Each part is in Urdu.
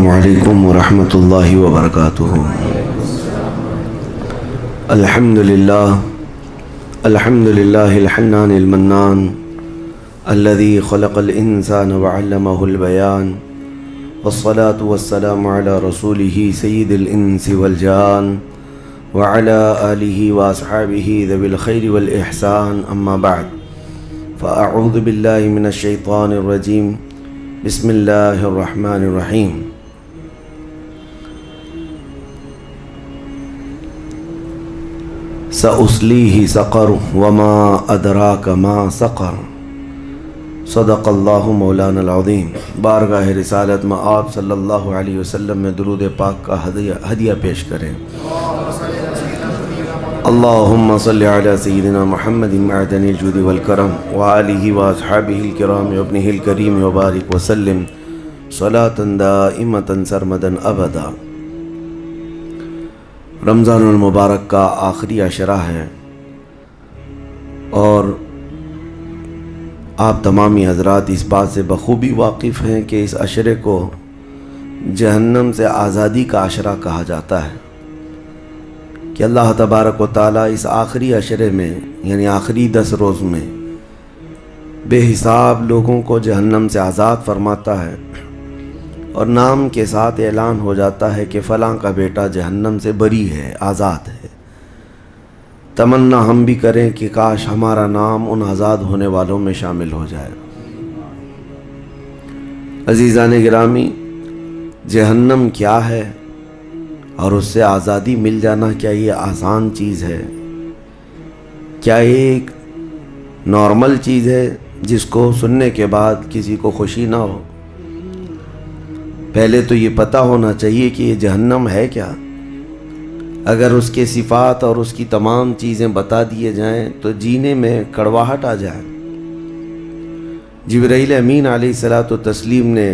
علیکم ورحمۃ اللہ وبرکاتہ۔ الحمد للہ الحنان المنان الذي خلق الانسان وعلمه البیان، والصلاة والسلام على رسوله سید الانس والجان وعلى آلہ واصحابہ ذوی الخیر والاحسان، اما بعد فاعوذ باللہ من الشیطان الرجیم، بسم اللہ الرحمن الرحیم۔ سأصلیہ سقر وما ادراک ما سقر، صدق اللہ مولانا العظیم۔ بارگاہ رسالت میں آپ صلی اللہ علیہ وسلم میں درود پاک کا ہدیہ پیش کریں۔ اللہم صلی علی سیدنا محمد معدن الجود والکرم وآلہ واصحابہ الکرام وابنہ الکریم وبارک وسلم صلاۃ دائمۃ سرمدا ابدا۔ رمضان المبارک کا آخری عشرہ ہے، اور آپ تمامی حضرات اس بات سے بخوبی واقف ہیں کہ اس عشرے کو جہنم سے آزادی کا عشرہ کہا جاتا ہے، کہ اللہ تبارک و تعالیٰ اس آخری عشرے میں یعنی آخری 10 روز میں بے حساب لوگوں کو جہنم سے آزاد فرماتا ہے، اور نام کے ساتھ اعلان ہو جاتا ہے کہ فلاں کا بیٹا جہنم سے بری ہے، آزاد ہے۔ تمنا ہم بھی کریں کہ کاش ہمارا نام ان آزاد ہونے والوں میں شامل ہو جائے۔ عزیزان گرامی، جہنم کیا ہے اور اس سے آزادی مل جانا کیا یہ آسان چیز ہے؟ کیا ایک نارمل چیز ہے جس کو سننے کے بعد کسی کو خوشی نہ ہو؟ پہلے تو یہ پتہ ہونا چاہیے کہ یہ جہنم ہے کیا۔ اگر اس کے صفات اور اس کی تمام چیزیں بتا دیے جائیں تو جینے میں کڑواہٹ آ جائے۔ جبرائیل امین علیہ الصلاۃ والتسلیم نے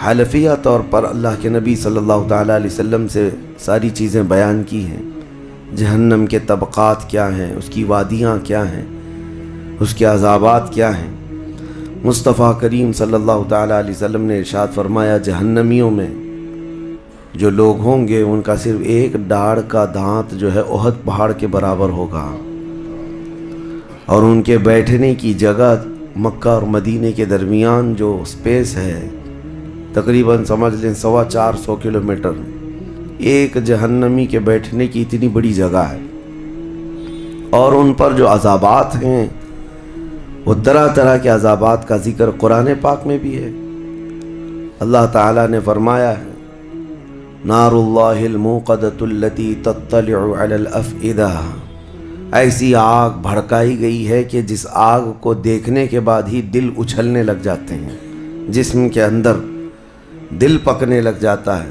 حلفیہ طور پر اللہ کے نبی صلی اللہ تعالیٰ علیہ وسلم سے ساری چیزیں بیان کی ہیں۔ جہنم کے طبقات کیا ہیں، اس کی وادیاں کیا ہیں، اس کے عذابات کیا ہیں۔ مصطفیٰ کریم صلی اللہ تعالیٰ علیہ وسلم نے ارشاد فرمایا، جہنمیوں میں جو لوگ ہوں گے ان کا صرف ایک ڈاڑھ کا دانت جو ہے احد پہاڑ کے برابر ہوگا، اور ان کے بیٹھنے کی جگہ مکہ اور مدینے کے درمیان جو سپیس ہے تقریباً سمجھ لیں 450 کلومیٹر، ایک جہنمی کے بیٹھنے کی اتنی بڑی جگہ ہے۔ اور ان پر جو عذابات ہیں وہ طرح طرح کے عذابات کا ذکر قرآن پاک میں بھی ہے۔ اللہ تعالیٰ نے فرمایا ہے، نار اللہ الموقدۃ التی تطلع علی الافئدہ، ایسی آگ بھڑکائی گئی ہے کہ جس آگ کو دیکھنے کے بعد ہی دل اچھلنے لگ جاتے ہیں، جسم کے اندر دل پکنے لگ جاتا ہے،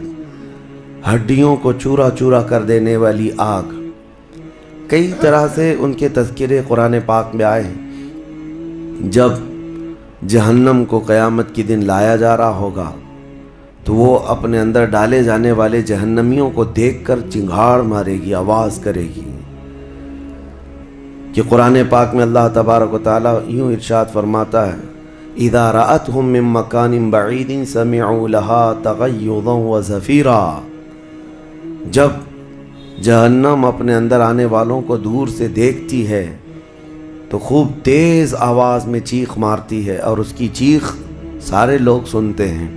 ہڈیوں کو چورا چورا کر دینے والی آگ۔ کئی طرح سے ان کے تذکرے قرآن پاک میں آئے ہیں۔ جب جہنم کو قیامت کے دن لایا جا رہا ہوگا تو وہ اپنے اندر ڈالے جانے والے جہنمیوں کو دیکھ کر چنگھاڑ مارے گی، آواز کرے گی، کہ قرآن پاک میں اللہ تبارک و تعالیٰ یوں ارشاد فرماتا ہے، اذا رأتهم من مکان بعید سمعوا لها تغیظا وزفیرا، جب جہنم اپنے اندر آنے والوں کو دور سے دیکھتی ہے تو خوب تیز آواز میں چیخ مارتی ہے، اور اس کی چیخ سارے لوگ سنتے ہیں۔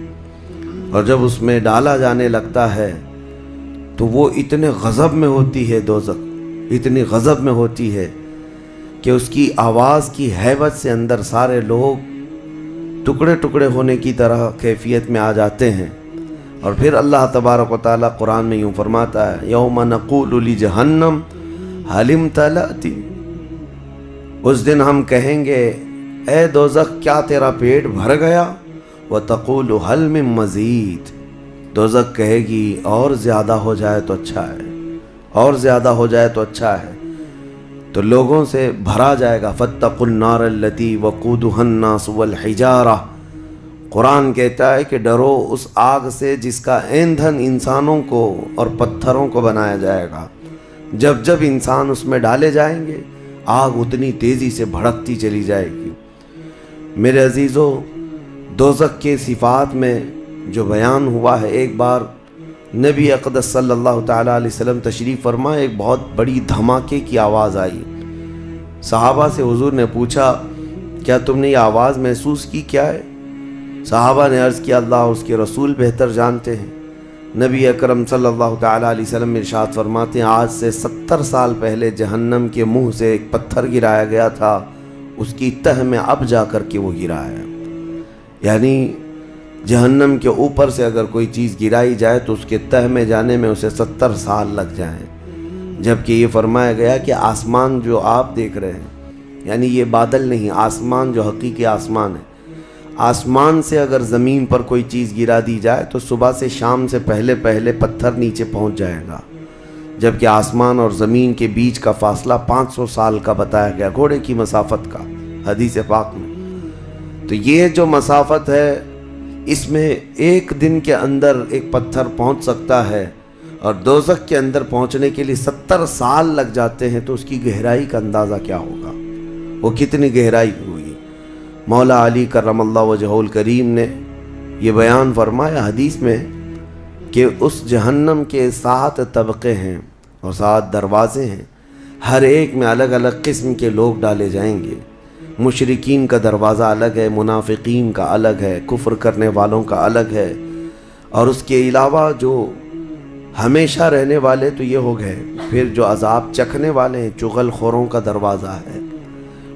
اور جب اس میں ڈالا جانے لگتا ہے تو وہ اتنے غضب میں ہوتی ہے، دوزخ اتنی غضب میں ہوتی ہے کہ اس کی آواز کی ہیبت سے اندر سارے لوگ ٹکڑے ٹکڑے ہونے کی طرح کیفیت میں آ جاتے ہیں۔ اور پھر اللہ تبارک و تعالیٰ قرآن میں یوں فرماتا ہے، یوم نقول لجہنم هل امتلأت، اس دن ہم کہیں گے اے دوزخ کیا تیرا پیٹ بھر گیا؟ وَتَقُولُ هَلْ مِن مَزِيدٍ، دوزخ کہے گی اور زیادہ ہو جائے تو اچھا ہے، اور زیادہ ہو جائے تو اچھا ہے۔ تو لوگوں سے بھرا جائے گا، فَاتَّقُوا النَّارَ الَّتِي وَقُودُهَا النَّاسُ وَالْحِجَارَةُ، قرآن کہتا ہے کہ ڈرو اس آگ سے جس کا ایندھن انسانوں کو اور پتھروں کو بنایا جائے گا۔ جب جب انسان اس میں ڈالے جائیں گے آگ اتنی تیزی سے بھڑکتی چلی جائے گی۔ میرے عزیزو، دوزخ کے صفات میں جو بیان ہوا ہے، ایک بار نبی اقدس صلی اللہ تعالیٰ علیہ وسلم تشریف فرما، ایک بہت بڑی دھماکے کی آواز آئی۔ صحابہ سے حضور نے پوچھا کیا تم نے یہ آواز محسوس کی، کیا ہے؟ صحابہ نے عرض کیا اللہ اس کے رسول بہتر جانتے ہیں۔ نبی اکرم صلی اللہ تعالیٰ علیہ وسلم ارشاد فرماتے ہیں آج سے 70 سال پہلے جہنم کے منہ سے ایک پتھر گرایا گیا تھا، اس کی تہ میں اب جا کر کے وہ گرا ہے۔ یعنی جہنم کے اوپر سے اگر کوئی چیز گرائی جائے تو اس کے تہ میں جانے میں اسے 70 سال لگ جائیں، جبکہ یہ فرمایا گیا کہ آسمان جو آپ دیکھ رہے ہیں، یعنی یہ بادل نہیں، آسمان جو حقیقی آسمان ہے، آسمان سے اگر زمین پر کوئی چیز گرا دی جائے تو صبح سے شام سے پہلے پہلے پتھر نیچے پہنچ جائے گا، جبکہ آسمان اور زمین کے بیچ کا فاصلہ 500 سال کا بتایا گیا، گھوڑے کی مسافت کا، حدیث پاک میں۔ تو یہ جو مسافت ہے اس میں ایک دن کے اندر ایک پتھر پہنچ سکتا ہے، اور دوزخ کے اندر پہنچنے کے لیے 70 سال لگ جاتے ہیں، تو اس کی گہرائی کا اندازہ کیا ہوگا، وہ کتنی گہرائی ہوئی۔ مولا علی کرم اللہ وجہہ الکریم نے یہ بیان فرمایا حدیث میں کہ اس جہنم کے 7 طبقے ہیں اور 7 دروازے ہیں، ہر ایک میں الگ الگ قسم کے لوگ ڈالے جائیں گے۔ مشرکین کا دروازہ الگ ہے، منافقین کا الگ ہے، کفر کرنے والوں کا الگ ہے، اور اس کے علاوہ جو ہمیشہ رہنے والے تو یہ ہو گئے، پھر جو عذاب چکھنے والے ہیں، چغل خوروں کا دروازہ ہے،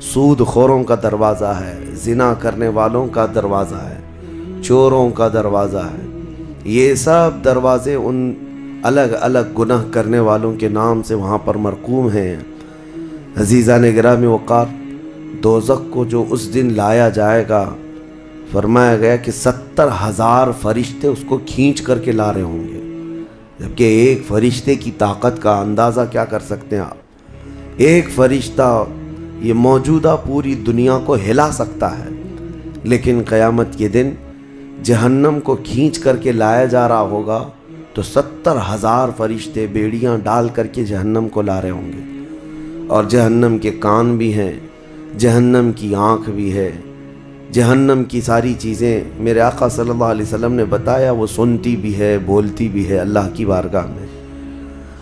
سود خوروں کا دروازہ ہے، زنا کرنے والوں کا دروازہ ہے، چوروں کا دروازہ ہے۔ یہ سب دروازے ان الگ الگ گناہ کرنے والوں کے نام سے وہاں پر مرقوم ہیں۔ عزیزان گرامی وقار، دوزخ کو جو اس دن لایا جائے گا، فرمایا گیا کہ 70,000 فرشتے اس کو کھینچ کر کے لا رہے ہوں گے، جبکہ ایک فرشتے کی طاقت کا اندازہ کیا کر سکتے ہیں آپ؟ ایک فرشتہ یہ موجودہ پوری دنیا کو ہلا سکتا ہے، لیکن قیامت کے دن جہنم کو کھینچ کر کے لایا جا رہا ہوگا تو 70,000 فرشتے بیڑیاں ڈال کر کے جہنم کو لا رہے ہوں گے، اور جہنم کے کان بھی ہیں، جہنم کی آنکھ بھی ہے، جہنم کی ساری چیزیں میرے آقا صلی اللہ علیہ وسلم نے بتایا وہ سنتی بھی ہے، بولتی بھی ہے اللہ کی بارگاہ میں۔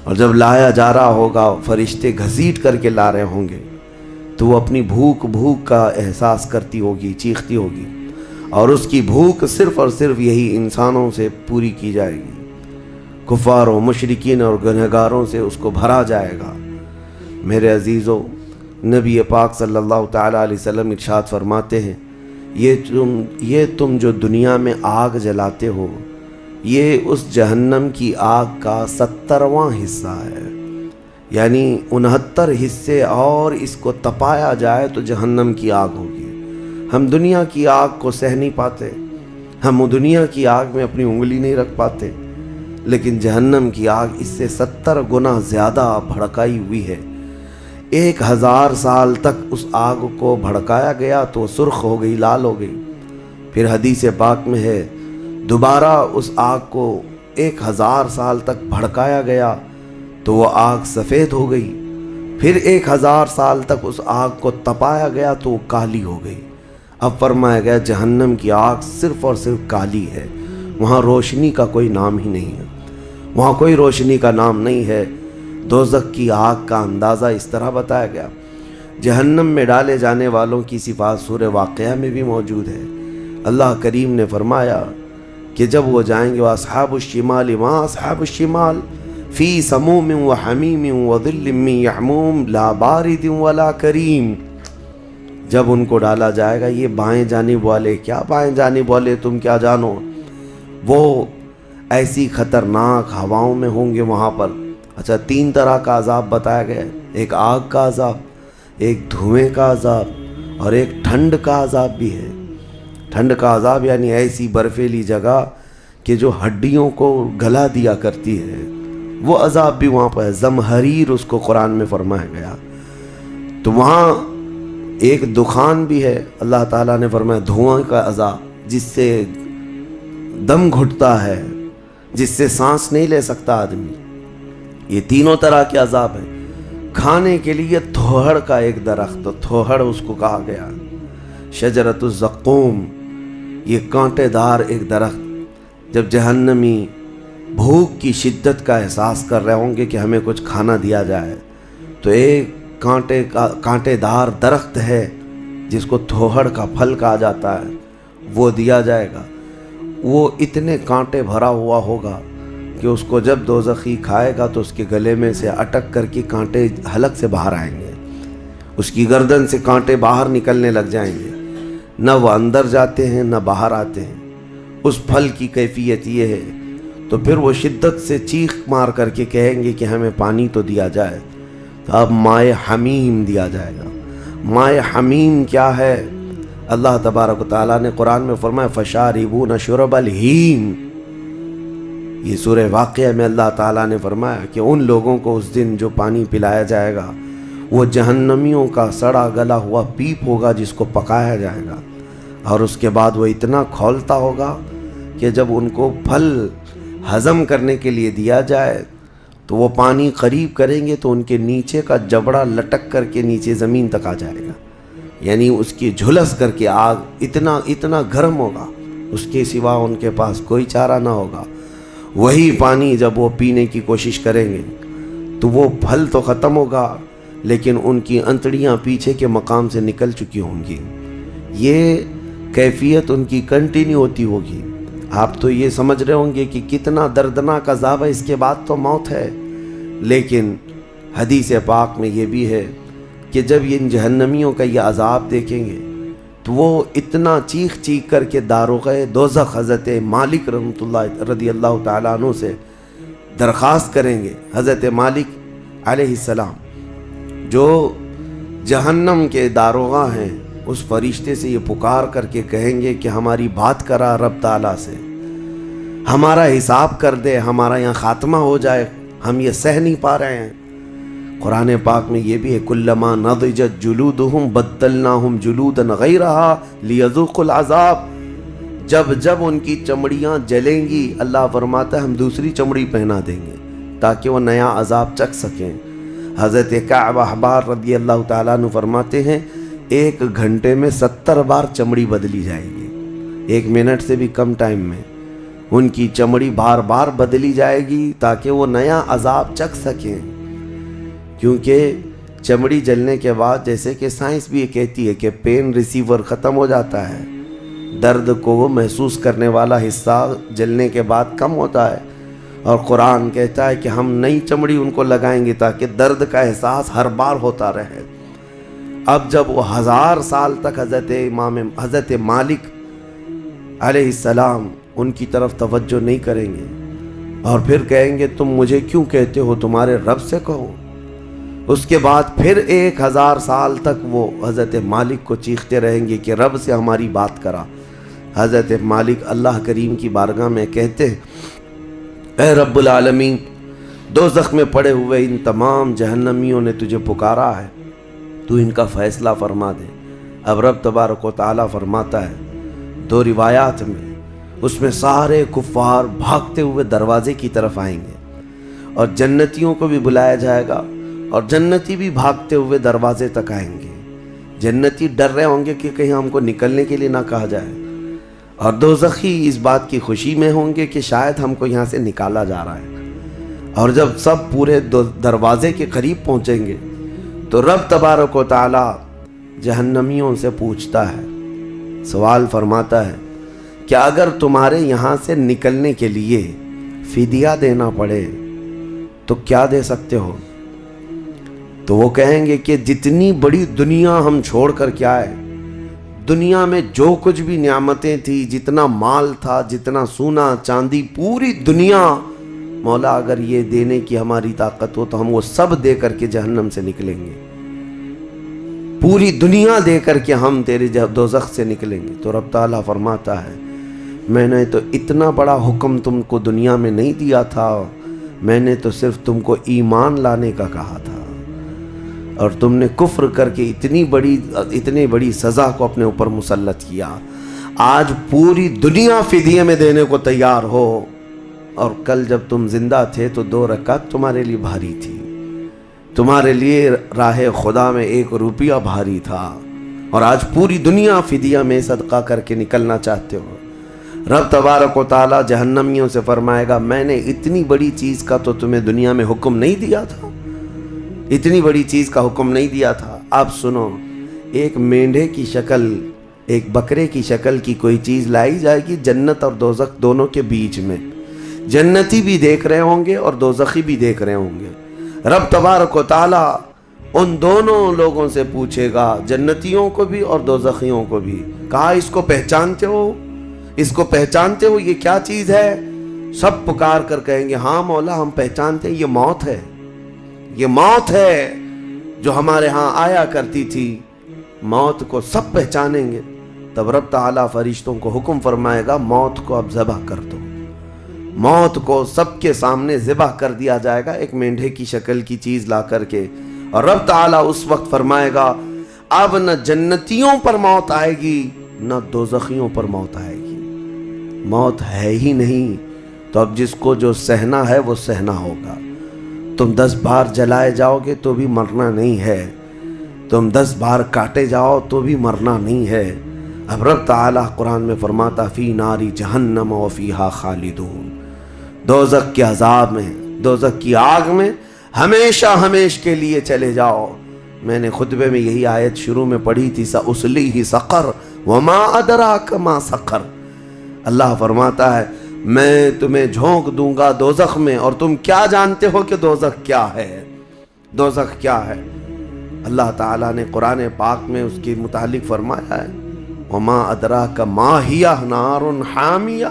اور جب لایا جا رہا ہوگا فرشتے گھسیٹ کر کے لا رہے ہوں گے تو وہ اپنی بھوک کا احساس کرتی ہوگی، چیختی ہوگی، اور اس کی بھوک صرف اور صرف یہی انسانوں سے پوری کی جائے گی، کفاروں، مشرکین اور گنہگاروں سے اس کو بھرا جائے گا۔ میرے عزیزو، نبی پاک صلی اللہ تعالیٰ علیہ وسلم ارشاد فرماتے ہیں یہ تم جو دنیا میں آگ جلاتے ہو، یہ اس جہنم کی آگ کا 70واں حصہ ہے، یعنی 69 حصے، اور اس کو تپایا جائے تو جہنم کی آگ ہوگی۔ ہم دنیا کی آگ کو سہ نہیں پاتے، ہم دنیا کی آگ میں اپنی انگلی نہیں رکھ پاتے، لیکن جہنم کی آگ اس سے 70 گنا زیادہ بھڑکائی ہوئی ہے۔ 1000 سال تک اس آگ کو بھڑکایا گیا تو سرخ ہو گئی، لال ہو گئی، پھر حدیث پاک میں ہے دوبارہ اس آگ کو 1000 سال تک بھڑکایا گیا تو وہ آگ سفید ہو گئی، پھر 1000 سال تک اس آگ کو تپایا گیا تو وہ کالی ہو گئی۔ اب فرمایا گیا جہنم کی آگ صرف اور صرف کالی ہے، وہاں روشنی کا کوئی نام ہی نہیں ہے، وہاں کوئی روشنی کا نام نہیں ہے۔ دوزخ کی آگ کا اندازہ اس طرح بتایا گیا۔ جہنم میں ڈالے جانے والوں کی صفات سورہ واقعہ میں بھی موجود ہے۔ اللہ کریم نے فرمایا کہ جب وہ جائیں گے وَأَصْحَابُ الشِّمَالِ مَا أَصْحَابُ الشِّمَالِ فِي سَمُومٍ وَحَمِيمٍ وَظِلٍّ مِّن يَحْمُومٍ لَا بَارِدٍ وَلَا كَرِيمٍ، جب ان کو ڈالا جائے گا، یہ بائیں جانب والے، کیا بائیں جانب والے تم کیا جانو، وہ ایسی خطرناک ہواؤں میں ہوں گے وہاں پر۔ اچھا، 3 طرح کا عذاب بتایا گیا ہے، ایک آگ کا عذاب، ایک دھوئیں کا عذاب، اور ایک ٹھنڈ کا عذاب بھی ہے۔ ٹھنڈ کا عذاب یعنی ایسی برفیلی جگہ کہ جو ہڈیوں کو گلا دیا کرتی ہے، وہ عذاب بھی وہاں پر ہے، زمہریر اس کو قرآن میں فرمایا گیا۔ تو وہاں ایک دخان بھی ہے، اللہ تعالیٰ نے فرمایا دھواں کا عذاب، جس سے دم گھٹتا ہے، جس سے سانس نہیں لے سکتا آدمی۔ یہ تینوں طرح کے عذاب ہیں۔ کھانے کے لیے تھوہڑ کا ایک درخت، تھوہڑ اس کو کہا گیا، شجرۃ الزقوم، یہ کانٹے دار ایک درخت، جب جہنمی بھوک کی شدت کا احساس کر رہے ہوں گے کہ ہمیں کچھ کھانا دیا جائے، تو ایک کانٹے دار درخت ہے جس کو تھوہڑ کا پھل کہا جاتا ہے، وہ دیا جائے گا۔ وہ اتنے کانٹے بھرا ہوا ہوگا کہ اس کو جب دوزخی کھائے گا تو اس کے گلے میں سے اٹک کر کے کانٹے حلق سے باہر آئیں گے، اس کی گردن سے کانٹے باہر نکلنے لگ جائیں گے، نہ وہ اندر جاتے ہیں نہ باہر آتے ہیں۔ اس پھل کی کیفیت یہ ہے، تو پھر وہ شدت سے چیخ مار کر کے کہیں گے کہ ہمیں پانی تو دیا جائے۔ تو اب مائے حمیم دیا جائے گا۔ مائے حمیم کیا ہے؟ اللہ تبارک و تعالیٰ نے قرآن میں فرمایا فشاربون شرب الہیم۔ یہ سورہ واقعہ میں اللہ تعالیٰ نے فرمایا کہ ان لوگوں کو اس دن جو پانی پلایا جائے گا وہ جہنمیوں کا سڑا گلا ہوا پیپ ہوگا جس کو پکایا جائے گا، اور اس کے بعد وہ اتنا کھولتا ہوگا کہ جب ان کو پھل ہضم کرنے کے لیے دیا جائے تو وہ پانی قریب کریں گے تو ان کے نیچے کا جبڑا لٹک کر کے نیچے زمین تک آ جائے گا، یعنی اس کی جھلس کر کے آگ اتنا گرم ہوگا، اس کے سوا ان کے پاس کوئی چارہ نہ ہوگا۔ وہی پانی جب وہ پینے کی کوشش کریں گے تو وہ پھل تو ختم ہوگا لیکن ان کی انتڑیاں پیچھے کے مقام سے نکل چکی ہوں گی۔ یہ کیفیت ان کی کنٹینیو ہوتی ہوگی۔ آپ تو یہ سمجھ رہے ہوں گے کہ کتنا دردناک عذاب ہے، اس کے بعد تو موت ہے، لیکن حدیث پاک میں یہ بھی ہے کہ جب یہ ان جہنمیوں کا یہ عذاب دیکھیں گے تو وہ اتنا چیخ کر کے داروغہ دوزخ حضرت مالک رحمۃ اللہ رضی اللہ تعالیٰ عنہ سے درخواست کریں گے۔ حضرت مالک علیہ السلام جو جہنم کے داروغہ ہیں، اس فرشتے سے یہ پکار کر کے کہیں گے کہ ہماری بات کرا رب تعالیٰ سے، ہمارا حساب کر دے، ہمارا یہاں خاتمہ ہو جائے، ہم یہ سہ نہیں پا رہے ہیں۔ قرآن پاک میں یہ بھی ہے کلما نضجت جلودہم بدلناہم جلودا غیرہا لیذوقوا العذاب، جب ان کی چمڑیاں جلیں گی اللہ فرماتا ہے ہم دوسری چمڑی پہنا دیں گے تاکہ وہ نیا عذاب چکھ سکیں۔ حضرت کعب احبار رضی اللہ تعالیٰ عنہ فرماتے ہیں 1 گھنٹے میں 70 بار چمڑی بدلی جائے گی، 1 منٹ سے بھی کم ٹائم میں ان کی چمڑی بار بار بدلی جائے گی تاکہ وہ نیا عذاب چکھ سکیں۔ کیونکہ چمڑی جلنے کے بعد جیسے کہ سائنس بھی یہ کہتی ہے کہ پین ریسیور ختم ہو جاتا ہے، درد کو وہ محسوس کرنے والا حصہ جلنے کے بعد کم ہوتا ہے، اور قرآن کہتا ہے کہ ہم نئی چمڑی ان کو لگائیں گے تاکہ درد کا احساس ہر بار ہوتا رہے۔ اب جب وہ 1000 سال تک حضرت مالک علیہ السلام ان کی طرف توجہ نہیں کریں گے اور پھر کہیں گے تم مجھے کیوں کہتے ہو، تمہارے رب سے کہو، اس کے بعد پھر 1000 سال تک وہ حضرت مالک کو چیختے رہیں گے کہ رب سے ہماری بات کرا۔ حضرت مالک اللہ کریم کی بارگاہ میں کہتے اے رب العالمین، دوزخ میں پڑے ہوئے ان تمام جہنمیوں نے تجھے پکارا ہے، تو ان کا فیصلہ فرما دے۔ اب رب تبارک و تعالیٰ فرماتا ہے 2 روایات میں، اس میں سارے کفار بھاگتے ہوئے دروازے کی طرف آئیں گے اور جنتیوں کو بھی بلایا جائے گا اور جنتی بھی بھاگتے ہوئے دروازے تک آئیں گے۔ جنتی ڈر رہے ہوں گے کہ کہیں ہم کو نکلنے کے لیے نہ کہا جائے، اور دوزخی اس بات کی خوشی میں ہوں گے کہ شاید ہم کو یہاں سے نکالا جا رہا ہے۔ اور جب سب پورے دروازے کے قریب پہنچیں گے تو رب تبارک و تعالی جہنمیوں سے پوچھتا ہے، سوال فرماتا ہے کہ اگر تمہارے یہاں سے نکلنے کے لیے فدیہ دینا پڑے تو کیا دے سکتے ہو؟ تو وہ کہیں گے کہ جتنی بڑی دنیا ہم چھوڑ کر کے آئے، دنیا میں جو کچھ بھی نعمتیں تھی، جتنا مال تھا، جتنا سونا چاندی، پوری دنیا، مولا اگر یہ دینے کی ہماری طاقت ہو تو ہم وہ سب دے کر کے جہنم سے نکلیں گے، پوری دنیا دے کر کے ہم تیرے دوزخ سے نکلیں گے۔ تو رب تعالیٰ فرماتا ہے میں نے تو اتنا بڑا حکم تم کو دنیا میں نہیں دیا تھا، میں نے تو صرف تم کو ایمان لانے کا کہا تھا، اور تم نے کفر کر کے اتنی بڑی سزا کو اپنے اوپر مسلط کیا۔ آج پوری دنیا فدیے میں دینے کو تیار ہو، اور کل جب تم زندہ تھے تو 2 رکعت تمہارے لیے بھاری تھی، تمہارے لیے راہ خدا میں 1 روپیہ بھاری تھا، اور آج پوری دنیا فدیہ میں صدقہ کر کے نکلنا چاہتے ہو۔ رب تبارک و تعالی جہنمیوں سے فرمائے گا میں نے اتنی بڑی چیز کا تو تمہیں دنیا میں حکم نہیں دیا تھا، اتنی بڑی چیز کا حکم نہیں دیا تھا۔ اب سنو، ایک مینڈھے کی شکل، ایک بکرے کی شکل کی کوئی چیز لائی جائے گی جنت اور دوزخ دونوں کے بیچ میں، جنتی بھی دیکھ رہے ہوں گے اور دوزخی بھی دیکھ رہے ہوں گے۔ رب تبارک و تعالی ان دونوں لوگوں سے پوچھے گا، جنتیوں کو بھی اور دوزخیوں کو بھی، کہا اس کو پہچانتے ہو؟ اس کو پہچانتے ہو؟ یہ کیا چیز ہے؟ سب پکار کر کہیں گے ہاں مولا ہم پہچانتے ہیں، یہ موت ہے، یہ موت ہے جو ہمارے ہاں آیا کرتی تھی۔ موت کو سب پہچانیں گے۔ تب رب تعالیٰ فرشتوں کو حکم فرمائے گا موت کو اب ذبح کر دو۔ موت کو سب کے سامنے ذبح کر دیا جائے گا، ایک مینڈھے کی شکل کی چیز لا کر کے، اور رب تعالیٰ اس وقت فرمائے گا اب نہ جنتیوں پر موت آئے گی نہ دوزخیوں پر موت آئے گی، موت ہے ہی نہیں۔ تو اب جس کو جو سہنا ہے وہ سہنا ہوگا۔ تم 10 بار جلائے جاؤ گے تو بھی مرنا نہیں ہے، تم 10 بار کاٹے جاؤ تو بھی مرنا نہیں ہے۔ اب رب تعالیٰ قرآن میں فرماتا فی ناری جہنم و فیہا خالدون، دوزخ کے عذاب میں، دوزخ کی آگ میں ہمیشہ ہمیش کے لیے چلے جاؤ۔ میں نے خطبے میں یہی آیت شروع میں پڑھی تھی، سأصلیہ سقر وما ادراک ما سقر۔ اللہ فرماتا ہے میں تمہیں جھونک دوں گا دوزخ میں اور تم کیا جانتے ہو کہ دوزخ کیا ہے، دوزخ کیا ہے۔ اللہ تعالیٰ نے قرآن پاک میں اس کے متعلق فرمایا ہے وما ادراک ما ہی نار حامیہ،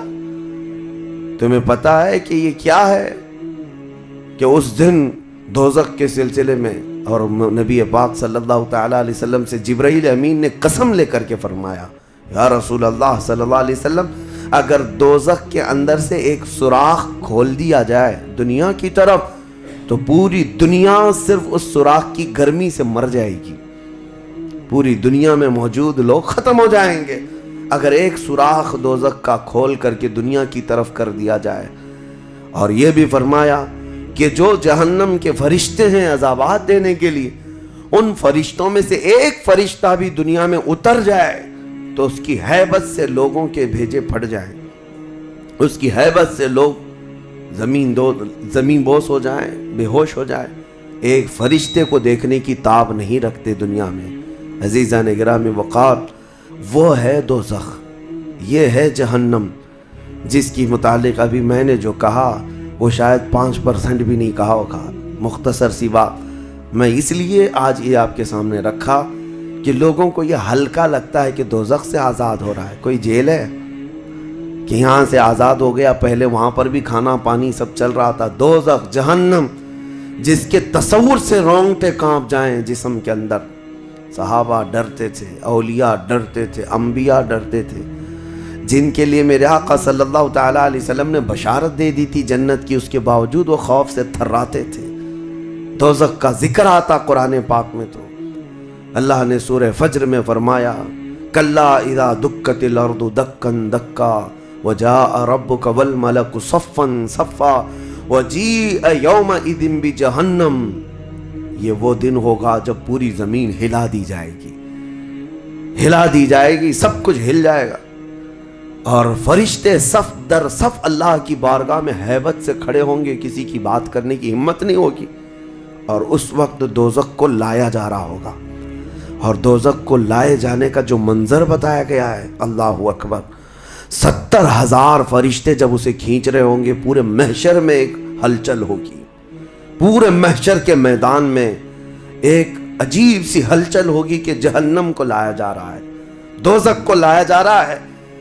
تمہیں پتا ہے کہ یہ کیا ہے، کہ اس دن دوزخ کے سلسلے میں، اور نبی پاک صلی اللہ تعالیٰ علیہ وسلم سے جبرائیل امین نے قسم لے کر کے فرمایا یا رسول اللہ صلی اللہ علیہ وسلم اگر دوزخ کے اندر سے ایک سوراخ کھول دیا جائے دنیا کی طرف تو پوری دنیا صرف اس سوراخ کی گرمی سے مر جائے گی، پوری دنیا میں موجود لوگ ختم ہو جائیں گے اگر ایک سوراخ دوزخ کا کھول کر کے دنیا کی طرف کر دیا جائے۔ اور یہ بھی فرمایا کہ جو جہنم کے فرشتے ہیں عذابات دینے کے لیے، ان فرشتوں میں سے ایک فرشتہ بھی دنیا میں اتر جائے تو اس کی ہیبت سے لوگوں کے بھیجے پھٹ جائیں، اس کی ہیبت سے لوگ زمین بوس ہو جائیں، بے ہوش ہو جائیں، ایک فرشتے کو دیکھنے کی تاب نہیں رکھتے دنیا میں۔ عزیزان گرامی وقار، وہ ہے دوزخ، یہ ہے جہنم، جس کی متعلق ابھی میں نے جو کہا وہ شاید 5% بھی نہیں کہا ہوگا۔ مختصر سی بات میں اس لیے آج یہ آپ کے سامنے رکھا کہ لوگوں کو یہ ہلکا لگتا ہے کہ دوزخ سے آزاد ہو رہا ہے، کوئی جیل ہے کہ یہاں سے آزاد ہو گیا، پہلے وہاں پر بھی کھانا پانی سب چل رہا تھا۔ دوزخ، جہنم، جس کے تصور سے رونگٹے کانپ جائیں جسم کے اندر۔ صحابہ ڈرتے تھے، اولیاء ڈرتے تھے، انبیاء ڈرتے تھے، جن کے لیے میرے آقا صلی اللہ تعالیٰ علیہ وسلم نے بشارت دے دی تھی جنت کی، اس کے باوجود وہ خوف سے تھراتے تھے۔ دوزخ کا ذکر آتا قرآن پاک میں تو اللہ نے سورہ فجر میں فرمایا کلا اذا دکت الارض دکا دکا وجاء ربک والملک صفا صفا وجیء یومئذ بجہنم، یہ وہ دن ہوگا جب پوری زمین ہلا دی جائے گی، ہلا دی جائے گی، سب کچھ ہل جائے گا، اور فرشتے صف در صف اللہ کی بارگاہ میں ہیبت سے کھڑے ہوں گے، کسی کی بات کرنے کی ہمت نہیں ہوگی، اور اس وقت دوزخ کو لایا جا رہا ہوگا۔ اور دوزخ کو لائے جانے کا جو منظر بتایا گیا ہے، اللہ اکبر، 70,000 فرشتے جب اسے کھینچ رہے ہوں گے، پورے محشر میں ایک ہلچل ہوگی، پورے محشر کے میدان میں ایک عجیب سی ہلچل ہوگی کہ جہنم کو لایا جا رہا ہے، دوزخ کو لایا جا رہا ہے،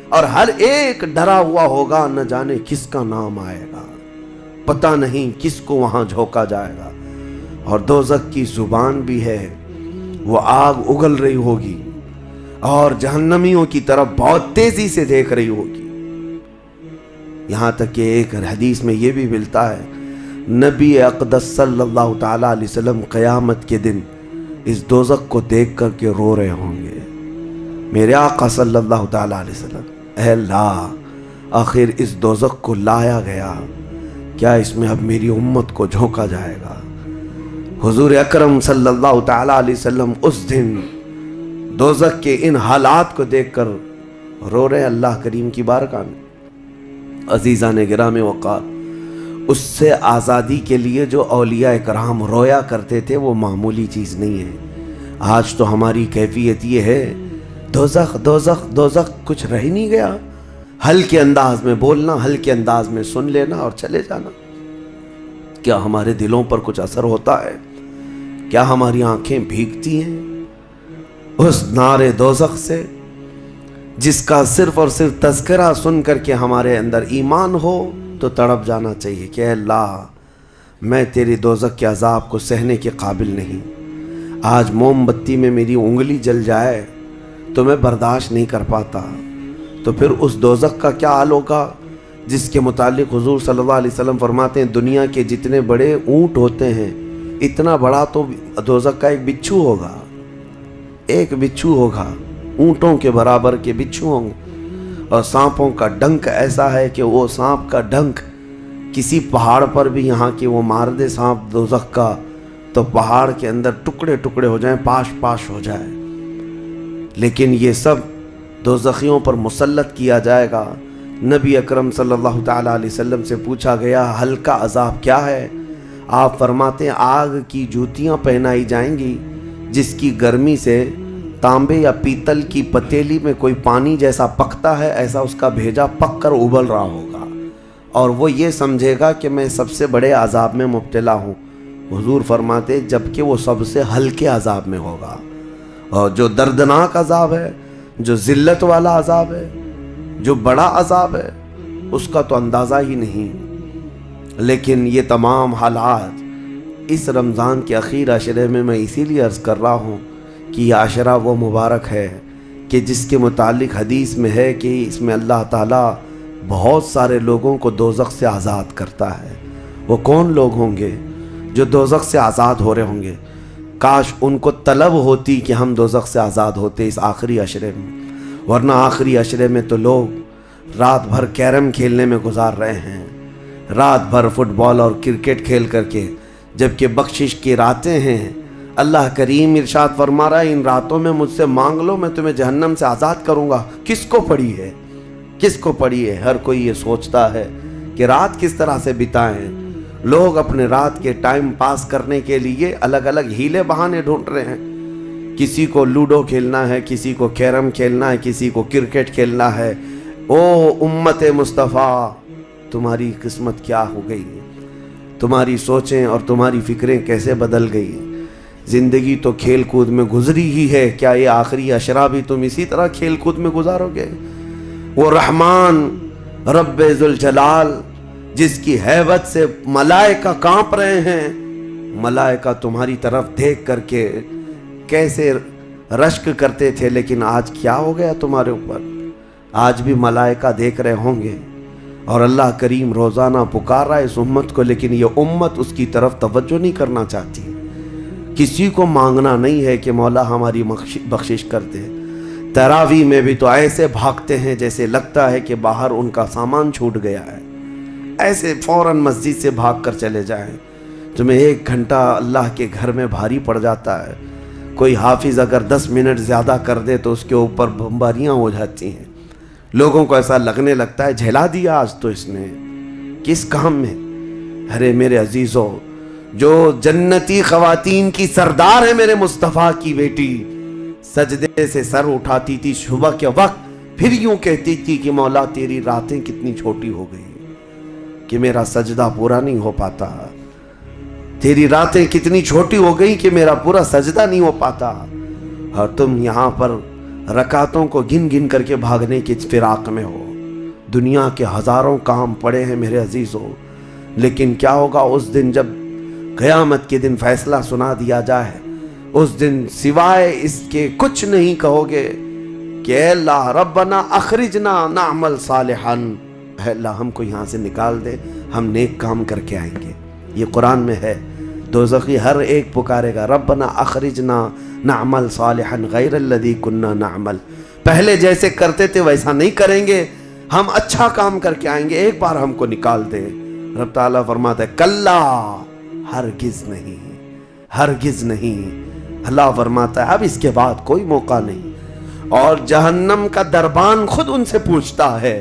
اور ہر ایک ڈرا ہوا ہوگا، نہ جانے کس کا نام آئے گا، پتہ نہیں کس کو وہاں جھونکا جائے گا۔ اور دوزخ کی زبان بھی ہے، وہ آگ اگل رہی ہوگی اور جہنمیوں کی طرف بہت تیزی سے دیکھ رہی ہوگی، یہاں تک کہ ایک حدیث میں یہ بھی ملتا ہے نبی اقدس صلی اللہ تعالیٰ علیہ وسلم قیامت کے دن اس دوزخ کو دیکھ کر کے رو رہے ہوں گے۔ میرے آقا صلی اللہ تعالیٰ علیہ وسلم، اے اللہ، آخر اس دوزخ کو لایا گیا، کیا اس میں اب میری امت کو جھونکا جائے گا؟ حضور اکرم صلی اللہ تعالیٰ علیہ وسلم اس دن دوزخ کے ان حالات کو دیکھ کر رو رہے اللہ کریم کی بارگاہ میں۔ عزیزان گرامی وقار، اس سے آزادی کے لیے جو اولیاء کرام رویا کرتے تھے وہ معمولی چیز نہیں ہے۔ آج تو ہماری کیفیت یہ ہے دوزخ دوزخ دوزخ، کچھ رہ ہی نہیں گیا، ہلکے انداز میں بولنا، ہلکے انداز میں سن لینا اور چلے جانا۔ کیا ہمارے دلوں پر کچھ اثر ہوتا ہے؟ کیا ہماری آنکھیں بھیگتی ہیں اس نارے دوزخ سے جس کا صرف اور صرف تذکرہ سن کر کے ہمارے اندر ایمان ہو تو تڑپ جانا چاہیے کہ اے اللہ میں تیری دوزخ کے عذاب کو سہنے کے قابل نہیں۔ آج موم بتی میں میری انگلی جل جائے تو میں برداشت نہیں کر پاتا، تو پھر اس دوزخ کا کیا حال ہوگا جس کے متعلق حضور صلی اللہ علیہ وسلم فرماتے ہیں دنیا کے جتنے بڑے اونٹ ہوتے ہیں اتنا بڑا تو دوزخ کا ایک بچھو ہوگا، ایک بچھو ہوگا، اونٹوں کے برابر کے بچھو ہوں گے۔ اور سانپوں کا ڈنک ایسا ہے کہ وہ سانپ کا ڈنک کسی پہاڑ پر بھی یہاں کی وہ مار دے سانپ دوزخ کا تو پہاڑ کے اندر ٹکڑے ٹکڑے ہو جائیں، پاش پاش ہو جائے۔ لیکن یہ سب دوزخیوں پر مسلط کیا جائے گا۔ نبی اکرم صلی اللہ تعالیٰ علیہ وسلم سے پوچھا گیا ہلکا عذاب کیا ہے؟ آپ فرماتے ہیں آگ کی جوتیاں پہنائی جائیں گی جس کی گرمی سے تانبے یا پیتل کی پتیلی میں کوئی پانی جیسا پکتا ہے، ایسا اس کا بھیجا پک کر ابل رہا ہوگا، اور وہ یہ سمجھے گا کہ میں سب سے بڑے عذاب میں مبتلا ہوں۔ حضور فرماتے جبکہ وہ سب سے ہلکے عذاب میں ہوگا، اور جو دردناک عذاب ہے، جو ذلت والا عذاب ہے، جو بڑا عذاب ہے، اس کا تو اندازہ ہی نہیں۔ لیکن یہ تمام حالات اس رمضان کے اخیر عشرے میں اسی لیے عرض کر رہا ہوں کہ یہ عشرہ وہ مبارک ہے کہ جس کے متعلق حدیث میں ہے کہ اس میں اللہ تعالیٰ بہت سارے لوگوں کو دوزخ سے آزاد کرتا ہے۔ وہ کون لوگ ہوں گے جو دوزخ سے آزاد ہو رہے ہوں گے؟ کاش ان کو طلب ہوتی کہ ہم دوزخ سے آزاد ہوتے اس آخری عشرے میں، ورنہ آخری عشرے میں تو لوگ رات بھر کیرم کھیلنے میں گزار رہے ہیں، رات بھر فٹ بال اور کرکٹ کھیل کر کے، جبکہ بخشش کی راتیں ہیں۔ اللہ کریم ارشاد فرما رہا ہے ان راتوں میں مجھ سے مانگ لو میں تمہیں جہنم سے آزاد کروں گا۔ کس کو پڑی ہے؟ کس کو پڑی ہے؟ ہر کوئی یہ سوچتا ہے کہ رات کس طرح سے بتائیں۔ لوگ اپنے رات کے ٹائم پاس کرنے کے لیے الگ الگ ہیلے بہانے ڈھونڈ رہے ہیں۔ کسی کو لوڈو کھیلنا ہے، کسی کو کیرم کھیلنا ہے، کسی کو کرکٹ کھیلنا ہے۔ او امت مصطفیٰ تمہاری قسمت کیا ہو گئی؟ تمہاری سوچیں اور تمہاری فکریں کیسے بدل گئی؟ زندگی تو کھیل کود میں گزری ہی ہے، کیا یہ آخری عشرہ بھی تم اسی طرح کھیل کود میں گزارو گے؟ وہ رحمان رب ذوالجلال جس کی ہیبت سے ملائکہ کانپ رہے ہیں، ملائکہ تمہاری طرف دیکھ کر کے کیسے رشک کرتے تھے، لیکن آج کیا ہو گیا تمہارے اوپر؟ آج بھی ملائکہ دیکھ رہے ہوں گے، اور اللہ کریم روزانہ پکار رہا ہے اس امت کو، لیکن یہ امت اس کی طرف توجہ نہیں کرنا چاہتی۔ کسی کو مانگنا نہیں ہے کہ مولا ہماری بخشش کر دے۔ تراویح میں بھی تو ایسے بھاگتے ہیں جیسے لگتا ہے کہ باہر ان کا سامان چھوٹ گیا ہے، ایسے فوراً مسجد سے بھاگ کر چلے جائیں۔ تمہیں 1 گھنٹہ اللہ کے گھر میں بھاری پڑ جاتا ہے، کوئی حافظ اگر 10 منٹ زیادہ کر دے تو اس کے اوپر بمباریاں ہو جاتی ہیں۔ لوگوں کو ایسا لگنے لگتا ہے جھلا دیا آج تو اس نے، کس کام میں؟ ارے میرے عزیزوں، جو جنتی خواتین کی سردار ہے میرے مصطفیٰ کی بیٹی، سجدے سے سر اٹھاتی تھی صبح کے وقت، پھر یوں کہتی تھی کہ مولا تیری راتیں کتنی چھوٹی ہو گئی کہ میرا سجدہ پورا نہیں ہو پاتا، تیری راتیں کتنی چھوٹی ہو گئی کہ میرا پورا سجدہ نہیں ہو پاتا۔ اور تم یہاں پر رکعتوں کو گن گن کر کے بھاگنے کی فراق میں ہو۔ دنیا کے ہزاروں کام پڑے ہیں میرے عزیزوں، لیکن کیا ہوگا اس دن جب قیامت کے دن فیصلہ سنا دیا جائے؟ اس دن سوائے اس کے کچھ نہیں کہو گے کہ اے اللہ ربنا اخرجنا نعمل صالحا، اے اللہ ہم کو یہاں سے نکال دے، ہم نیک کام کر کے آئیں گے۔ یہ قرآن میں ہے۔ دوزخی ہر ایک پکارے گا ربنا اخرجنا نعمل صالحا غیر الذی کننا نعمل، پہلے جیسے کرتے تھے ویسا نہیں کریں گے، ہم اچھا کام کر کے آئیں گے، ایک بار ہم کو نکال دے۔ رب تعالیٰ فرماتا ہے کلا، ہرگز نہیں، ہرگز نہیں۔ اللہ فرماتا ہے اب اس کے بعد کوئی موقع نہیں، اور جہنم کا دربان خود ان سے پوچھتا ہے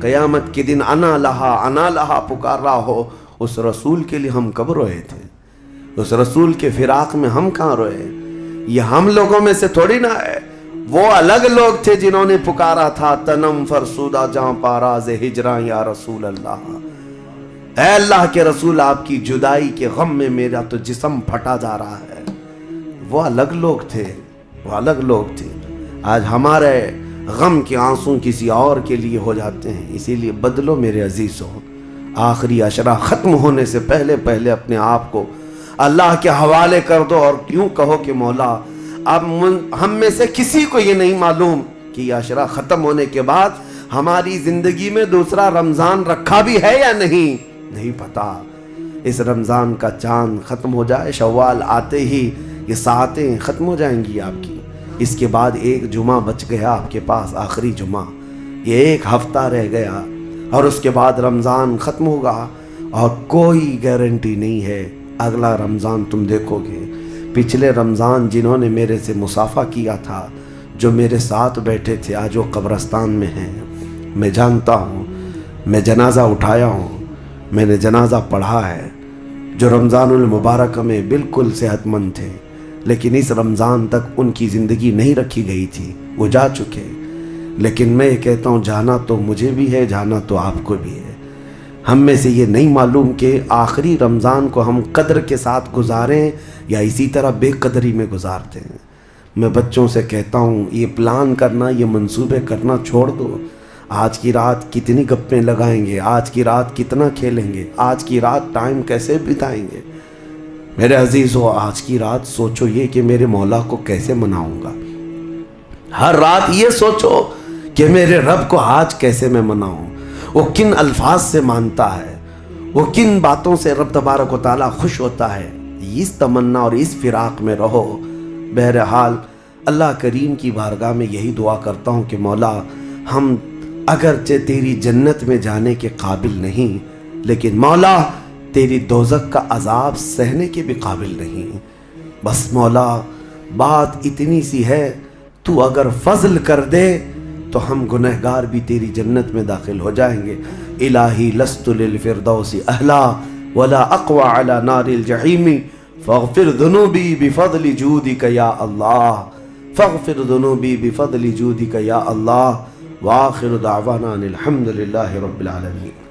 قیامت کے دن انا لہا پکار رہا ہو، اس رسول کے لیے ہم کب روئے تھے؟ اس رسول کے فراق میں ہم کہاں روئے؟ یہ ہم لوگوں میں سے تھوڑی نہ ہے، وہ الگ لوگ تھے جنہوں نے پکارا تھا تنم فرسودہ جہاں پاراز ہجراں یا رسول اللہ، اے اللہ کے رسول آپ کی جدائی کے غم میں میرا تو جسم پھٹا جا رہا ہے۔ وہ الگ لوگ تھے، وہ الگ لوگ تھے۔ آج ہمارے غم کے آنسوں کسی اور کے لیے ہو جاتے ہیں، اسی لیے بدلو میرے عزیزوں، آخری عشرہ ختم ہونے سے پہلے پہلے اپنے آپ کو اللہ کے حوالے کر دو، اور کیوں کہو کہ مولا اب ہم میں سے کسی کو یہ نہیں معلوم کہ یہ عشرہ ختم ہونے کے بعد ہماری زندگی میں دوسرا رمضان رکھا بھی ہے یا نہیں پتا۔ اس رمضان کا چاند ختم ہو جائے، شوال آتے ہی یہ ساعتیں ختم ہو جائیں گی آپ کی، اس کے بعد ایک جمعہ بچ گیا آپ کے پاس، آخری جمعہ، یہ ایک ہفتہ رہ گیا، اور اس کے بعد رمضان ختم ہوگا، اور کوئی گارنٹی نہیں ہے اگلا رمضان تم دیکھو گے۔ پچھلے رمضان جنہوں نے میرے سے مصافحہ کیا تھا، جو میرے ساتھ بیٹھے تھے، آج وہ قبرستان میں ہیں، میں جانتا ہوں، میں جنازہ اٹھایا ہوں، میں نے جنازہ پڑھا ہے، جو رمضان المبارک میں بالکل صحت مند تھے، لیکن اس رمضان تک ان کی زندگی نہیں رکھی گئی تھی، وہ جا چکے۔ لیکن میں کہتا ہوں جانا تو مجھے بھی ہے، جانا تو آپ کو بھی ہے۔ ہم میں سے یہ نہیں معلوم کہ آخری رمضان کو ہم قدر کے ساتھ گزاریں یا اسی طرح بے قدری میں گزارتے ہیں۔ میں بچوں سے کہتا ہوں یہ پلان کرنا، یہ منصوبے کرنا چھوڑ دو۔ آج کی رات کتنی گپیں لگائیں گے، آج کی رات کتنا کھیلیں گے، آج کی رات ٹائم کیسے بتائیں گے۔ میرے عزیزو، آج کی رات سوچو یہ کہ میرے مولا کو کیسے مناؤں گا۔ ہر رات یہ سوچو کہ میرے رب کو آج کیسے میں مناؤں، وہ کن الفاظ سے مانتا ہے، وہ کن باتوں سے رب تبارک و تعالیٰ خوش ہوتا ہے۔ اس تمنا اور اس فراق میں رہو۔ بہرحال اللہ کریم کی بارگاہ میں یہی دعا کرتا ہوں کہ مولا ہم اگرچہ تیری جنت میں جانے کے قابل نہیں، لیکن مولا تیری دوزخ کا عذاب سہنے کے بھی قابل نہیں۔ بس مولا بات اتنی سی ہے، تو اگر فضل کر دے تو ہم گنہگار بھی تیری جنت میں داخل ہو جائیں گے۔ الہی لست للفردوس اہلا ولا اقوى على نار الجحیم فاغفر ذنوبی بفضل جودک یا اللہ، فاغفر ذنوبی بفضل جودک یا اللہ، وآخر دعوانا الحمد للہ رب العالمین۔